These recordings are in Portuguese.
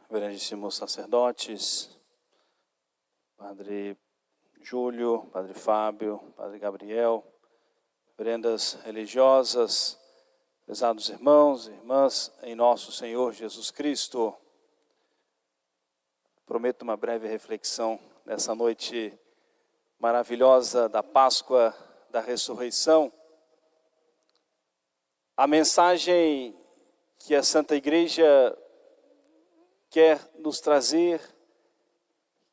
reverendíssimos sacerdotes, Padre Júlio, Padre Fábio, Padre Gabriel, reverendas religiosas, prezados irmãos e irmãs em nosso Senhor Jesus Cristo. Prometo uma breve reflexão nessa noite maravilhosa da Páscoa, da Ressurreição. A mensagem que a Santa Igreja quer nos trazer,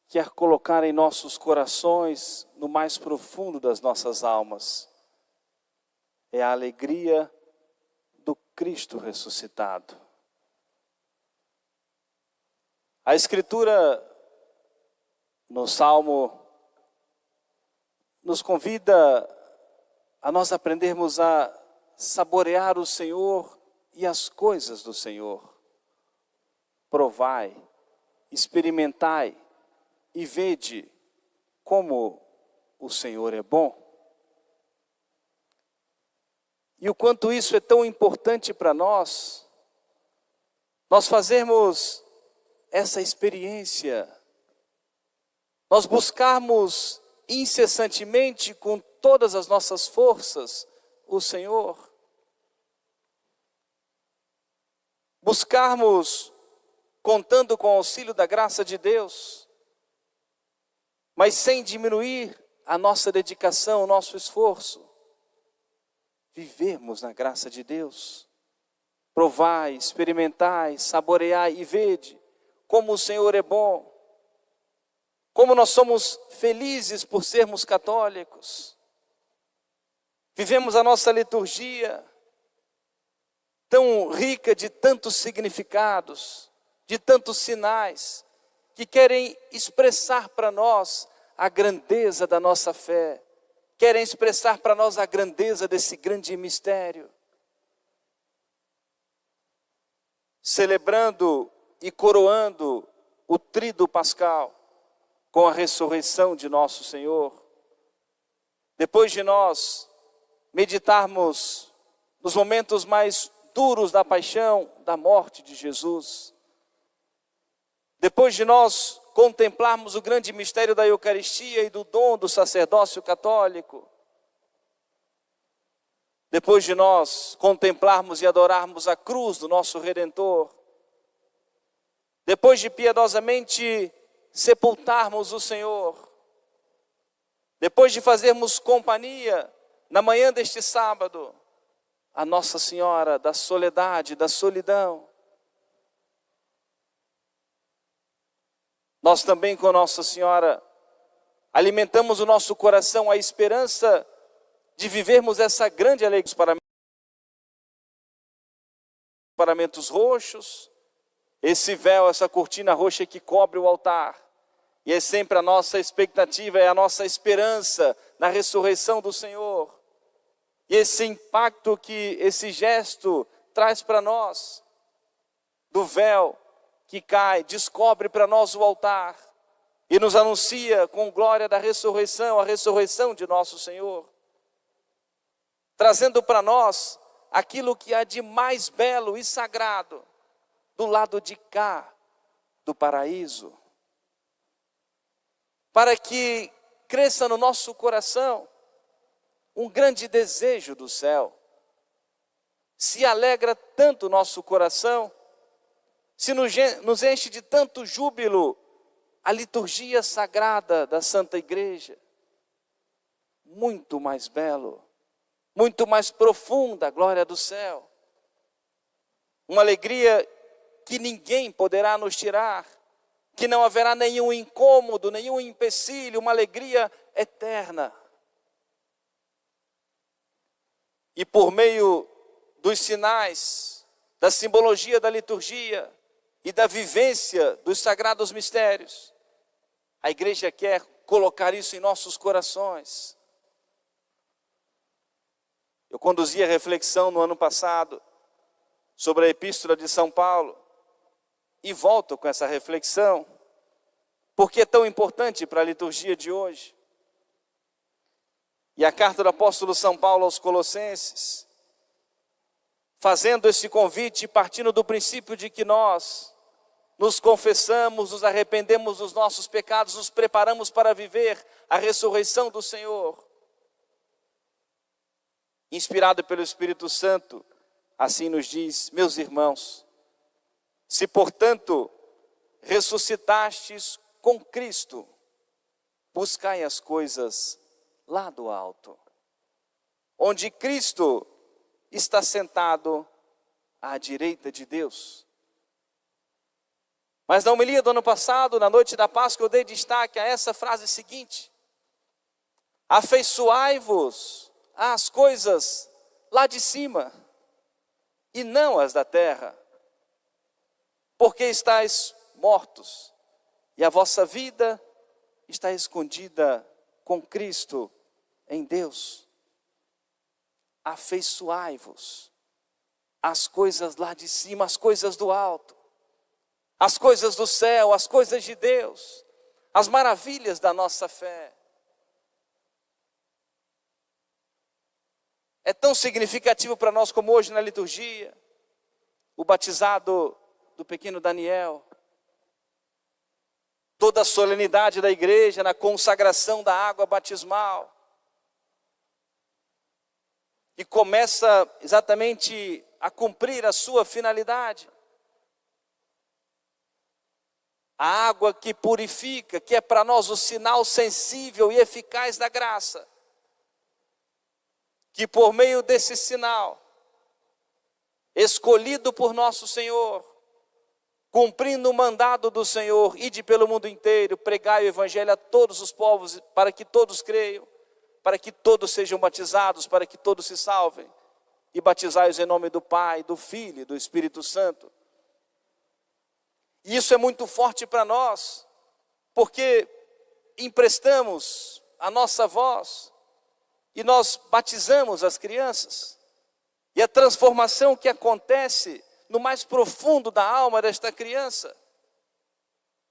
quer colocar em nossos corações, no mais profundo das nossas almas, é a alegria do Cristo ressuscitado. A Escritura, no Salmo, nos convida a nós aprendermos a saborear o Senhor e as coisas do Senhor. Provai, experimentai e vede como o Senhor é bom. E o quanto isso é tão importante para nós fazermos essa experiência, nós buscarmos incessantemente com todas as nossas forças o Senhor, buscarmos contando com o auxílio da graça de Deus, mas sem diminuir a nossa dedicação, o nosso esforço. Vivermos na graça de Deus. Provai, experimentai, saboreai e vede como o Senhor é bom. Como nós somos felizes por sermos católicos. Vivemos a nossa liturgia tão rica de tantos significados, de tantos sinais, que querem expressar para nós a grandeza da nossa fé, querem expressar para nós a grandeza desse grande mistério. Celebrando e coroando o tríduo pascal com a ressurreição de nosso Senhor. Depois de nós meditarmos nos momentos mais duros da paixão, da morte de Jesus, depois de nós contemplarmos o grande mistério da Eucaristia e do dom do sacerdócio católico, depois de nós contemplarmos e adorarmos a cruz do nosso Redentor, depois de piedosamente sepultarmos o Senhor, depois de fazermos companhia na manhã deste sábado, a Nossa Senhora da soledade, da solidão, nós também com Nossa Senhora alimentamos o nosso coração a esperança de vivermos essa grande alegria. Os paramentos roxos, esse véu, essa cortina roxa que cobre o altar. E é sempre a nossa expectativa, é a nossa esperança na ressurreição do Senhor. E esse impacto que esse gesto traz para nós, do véu que cai, descobre para nós o altar e nos anuncia com glória da ressurreição, a ressurreição de nosso Senhor, trazendo para nós aquilo que há de mais belo e sagrado do lado de cá do paraíso, para que cresça no nosso coração um grande desejo do céu. Se alegra tanto o nosso coração, se nos enche de tanto júbilo a liturgia sagrada da Santa Igreja. Muito mais belo, muito mais profunda a glória do céu. Uma alegria que ninguém poderá nos tirar, que não haverá nenhum incômodo, nenhum empecilho, uma alegria eterna. E por meio dos sinais, da simbologia da liturgia e da vivência dos sagrados mistérios, a igreja quer colocar isso em nossos corações. Eu conduzi a reflexão no ano passado sobre a Epístola de São Paulo e volto com essa reflexão, porque é tão importante para a liturgia de hoje. E a carta do apóstolo São Paulo aos Colossenses, fazendo esse convite, partindo do princípio de que nós nos confessamos, nos arrependemos dos nossos pecados, nos preparamos para viver a ressurreição do Senhor. Inspirado pelo Espírito Santo, assim nos diz: meus irmãos, se portanto ressuscitastes com Cristo, buscai as coisas lá do alto, onde Cristo está sentado à direita de Deus. Mas na homilia do ano passado, na noite da Páscoa, eu dei destaque a essa frase seguinte: afeiçoai-vos às coisas lá de cima, e não as da terra, porque estáis mortos, e a vossa vida está escondida com Cristo em Deus. Afeiçoai-vos às coisas lá de cima, às coisas do alto, as coisas do céu, as coisas de Deus, as maravilhas da nossa fé. É tão significativo para nós como hoje na liturgia, o batizado do pequeno Daniel, toda a solenidade da igreja na consagração da água batismal, que começa exatamente a cumprir a sua finalidade. A água que purifica, que é para nós o sinal sensível e eficaz da graça. Que por meio desse sinal, escolhido por nosso Senhor, cumprindo o mandado do Senhor, ide pelo mundo inteiro, pregai o evangelho a todos os povos, para que todos creiam, para que todos sejam batizados, para que todos se salvem. E batizai-os em nome do Pai, do Filho e do Espírito Santo. E isso é muito forte para nós, porque emprestamos a nossa voz e nós batizamos as crianças. E a transformação que acontece no mais profundo da alma desta criança,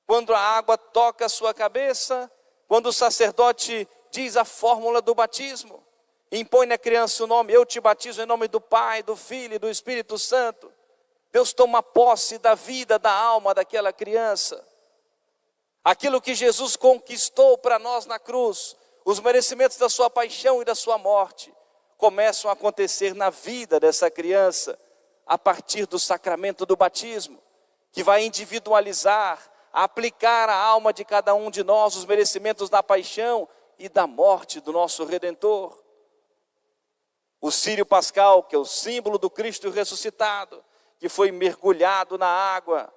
quando a água toca a sua cabeça, quando o sacerdote diz a fórmula do batismo, impõe na criança o nome: eu te batizo em nome do Pai, do Filho e do Espírito Santo. Deus toma posse da vida, da alma daquela criança. Aquilo que Jesus conquistou para nós na cruz, os merecimentos da sua paixão e da sua morte, começam a acontecer na vida dessa criança, a partir do sacramento do batismo, que vai individualizar, aplicar à alma de cada um de nós os merecimentos da paixão e da morte do nosso Redentor. O círio pascal, que é o símbolo do Cristo ressuscitado, que foi mergulhado na água,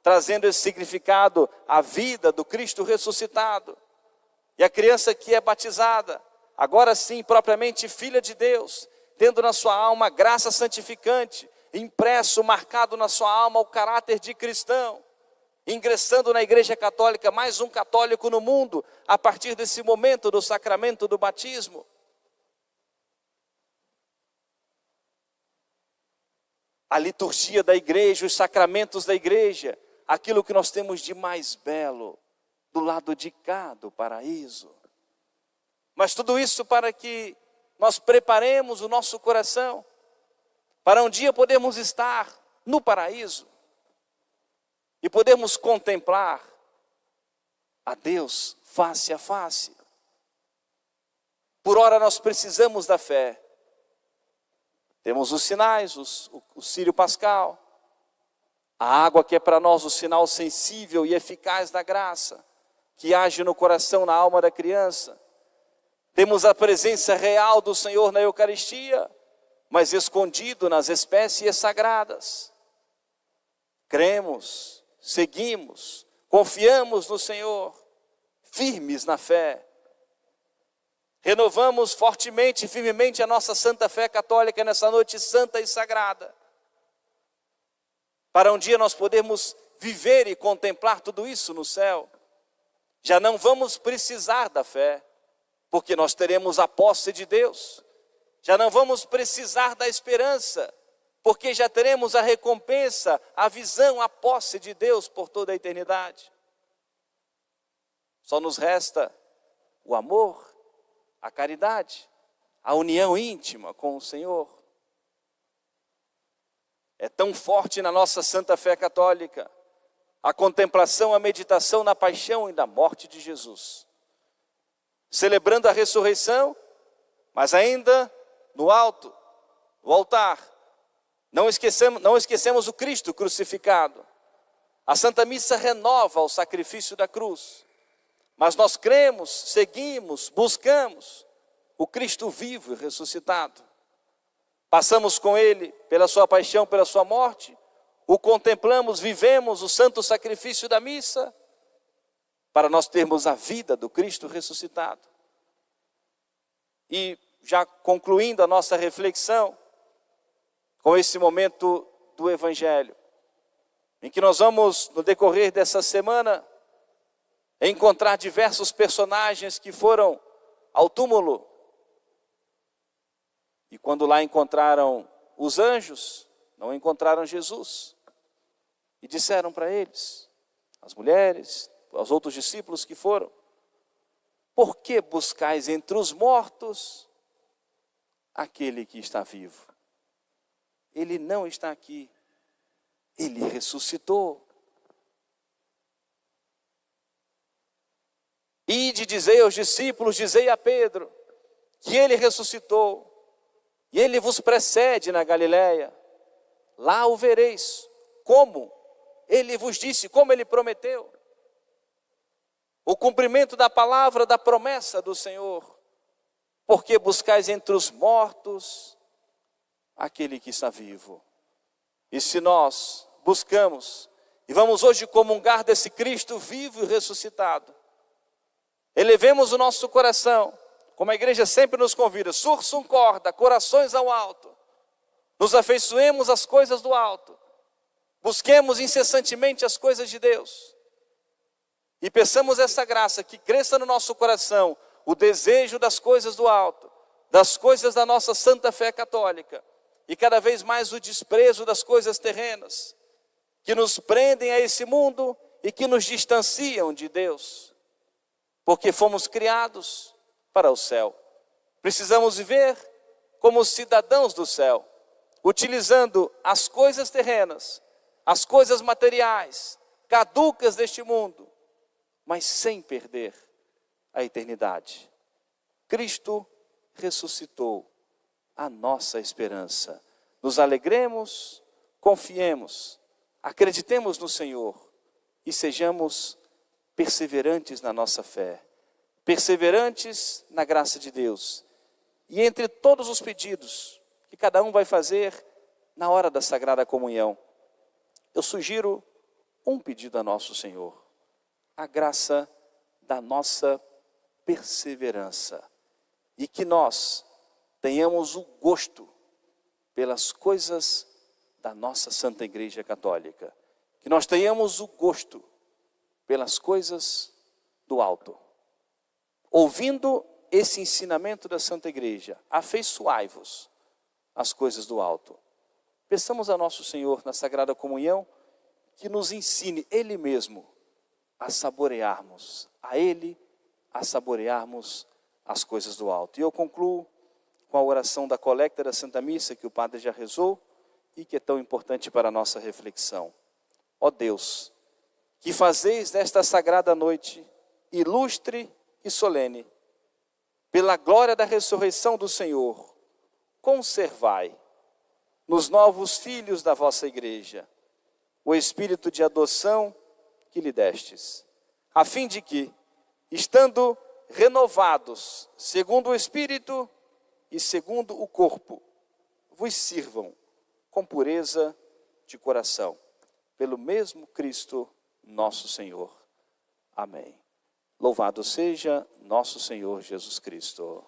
trazendo esse significado à vida do Cristo ressuscitado. E a criança que é batizada, agora sim, propriamente filha de Deus, tendo na sua alma graça santificante, impresso, marcado na sua alma o caráter de cristão, ingressando na Igreja Católica, mais um católico no mundo, a partir desse momento do sacramento do batismo. A liturgia da igreja, os sacramentos da igreja, aquilo que nós temos de mais belo do lado de cá do paraíso. Mas tudo isso para que nós preparemos o nosso coração para um dia podermos estar no paraíso e podermos contemplar a Deus face a face. Por ora nós precisamos da fé. Temos os sinais, o círio pascal, a água que é para nós o sinal sensível e eficaz da graça, que age no coração, na alma da criança. Temos a presença real do Senhor na Eucaristia, mas escondido nas espécies sagradas. Cremos, seguimos, confiamos no Senhor, firmes na fé. Renovamos fortemente e firmemente a nossa santa fé católica nessa noite santa e sagrada, para um dia nós podermos viver e contemplar tudo isso no céu. Já não vamos precisar da fé, porque nós teremos a posse de Deus. Já não vamos precisar da esperança, porque já teremos a recompensa, a visão, a posse de Deus por toda a eternidade. Só nos resta o amor, a caridade, a união íntima com o Senhor. É tão forte na nossa santa fé católica a contemplação, a meditação na paixão e na morte de Jesus. Celebrando a ressurreição, mas ainda no alto, no altar, não esquecemos o Cristo crucificado. A Santa Missa renova o sacrifício da cruz, mas nós cremos, seguimos, buscamos o Cristo vivo e ressuscitado. Passamos com Ele pela sua paixão, pela sua morte, o contemplamos, vivemos o santo sacrifício da missa, para nós termos a vida do Cristo ressuscitado. E já concluindo a nossa reflexão, com esse momento do Evangelho, em que nós vamos, no decorrer dessa semana, encontrar diversos personagens que foram ao túmulo. E quando lá encontraram os anjos, não encontraram Jesus. E disseram para eles, as mulheres, aos outros discípulos que foram: por que buscais entre os mortos aquele que está vivo? Ele não está aqui, ele ressuscitou. Ide, dizei aos discípulos, dizei a Pedro, que ele ressuscitou, e ele vos precede na Galileia. Lá o vereis, como ele vos disse, como ele prometeu. O cumprimento da palavra, da promessa do Senhor. Porque buscais entre os mortos aquele que está vivo. E se nós buscamos, e vamos hoje comungar desse Cristo vivo e ressuscitado, elevemos o nosso coração, como a igreja sempre nos convida, sursum corda, corações ao alto, nos afeiçoemos às coisas do alto, busquemos incessantemente as coisas de Deus, e peçamos essa graça que cresça no nosso coração o desejo das coisas do alto, das coisas da nossa santa fé católica, e cada vez mais o desprezo das coisas terrenas, que nos prendem a esse mundo e que nos distanciam de Deus, porque fomos criados para o céu. Precisamos viver como cidadãos do céu, utilizando as coisas terrenas, as coisas materiais, caducas deste mundo, mas sem perder a eternidade. Cristo ressuscitou, a nossa esperança. Nos alegremos, confiemos, acreditemos no Senhor e sejamos perseverantes na nossa fé, perseverantes na graça de Deus. E entre todos os pedidos que cada um vai fazer na hora da Sagrada Comunhão, eu sugiro um pedido a nosso Senhor: a graça da nossa perseverança, e que nós tenhamos o gosto pelas coisas da nossa Santa Igreja Católica, que nós tenhamos o gosto pelas coisas do alto. Ouvindo esse ensinamento da Santa Igreja, afeiçoai-vos às coisas do alto. Peçamos a nosso Senhor na Sagrada Comunhão que nos ensine Ele mesmo a saborearmos, a Ele a saborearmos as coisas do alto. E eu concluo com a oração da colecta da Santa Missa, que o Padre já rezou e que é tão importante para a nossa reflexão. Ó Deus, que fazeis desta sagrada noite ilustre e solene, pela glória da ressurreição do Senhor, conservai nos novos filhos da vossa igreja o espírito de adoção que lhe destes, a fim de que, estando renovados segundo o Espírito e segundo o corpo, vos sirvam com pureza de coração, pelo mesmo Cristo nosso Senhor. Amém. Louvado seja nosso Senhor Jesus Cristo.